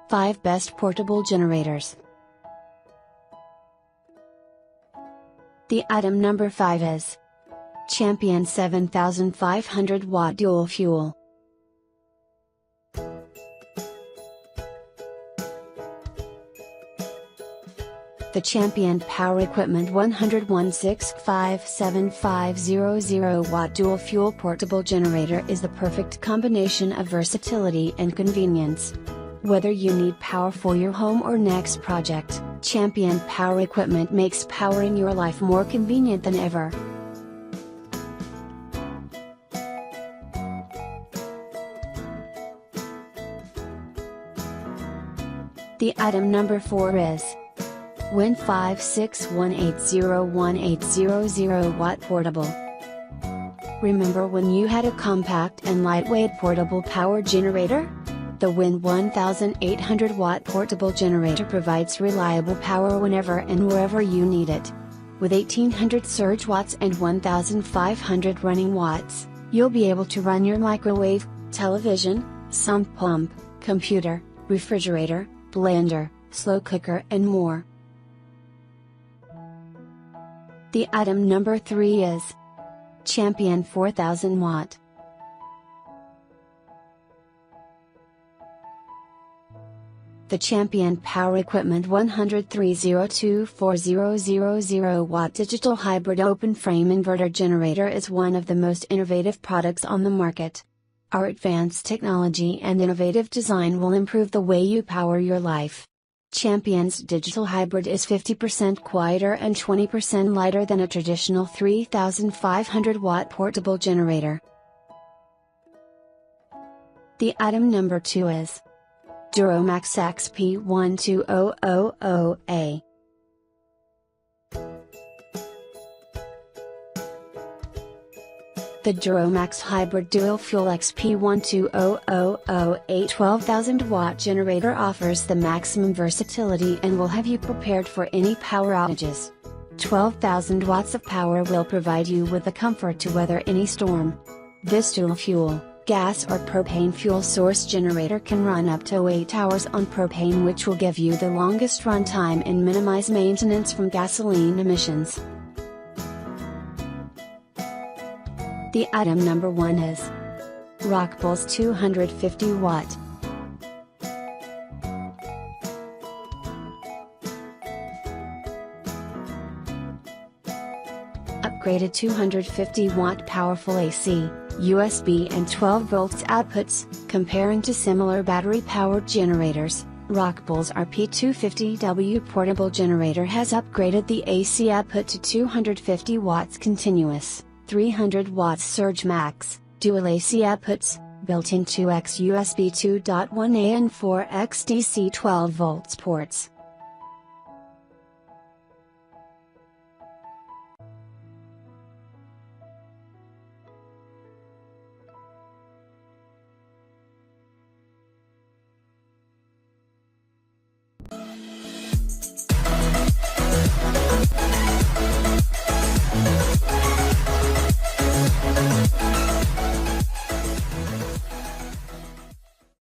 5 Best Portable Generators. The item number 5 is Champion 7500 watt dual fuel. The Champion Power Equipment 101.657500 watt dual fuel portable generator is the perfect combination of versatility and convenience. Whether you need power for your home or next project, Champion Power Equipment makes powering your life more convenient than ever. The item number 4 is Win 561801800 watt portable. Remember when you had a compact and lightweight portable power generator? The Win 1800 watt portable generator provides reliable power whenever and wherever you need it. With 1800 surge watts and 1500 running watts, you'll be able to run your microwave, television, sump pump, computer, refrigerator, blender, slow cooker and more. The item number 3 is Champion 4000 watt. The Champion Power Equipment 103.024000 watt digital hybrid open frame inverter generator is one of the most innovative products on the market. Our advanced technology and innovative design will improve the way you power your life. Champion's digital hybrid is 50% quieter and 20% lighter than a traditional 3500 watt portable generator. The item number 2 is DuroMax XP12000EH. The DuroMax Hybrid Dual Fuel XP12000EH 12,000 watt generator offers the maximum versatility and will have you prepared for any power outages. 12,000 watts of power will provide you with the comfort to weather any storm. This dual fuel, gas or propane fuel source generator can run up to 8 hours on propane, which will give you the longest run time and minimize maintenance from gasoline emissions. The item number 1 is Rockpals 250 watt. Upgraded 250 watt powerful AC, USB and 12 volts outputs. Comparing to similar battery powered generators, Rockpals RP250W portable generator has upgraded the AC output to 250 watts continuous, 300 watts surge max, dual AC outputs, built-in 2x USB 2.1A and 4x DC 12 volts ports.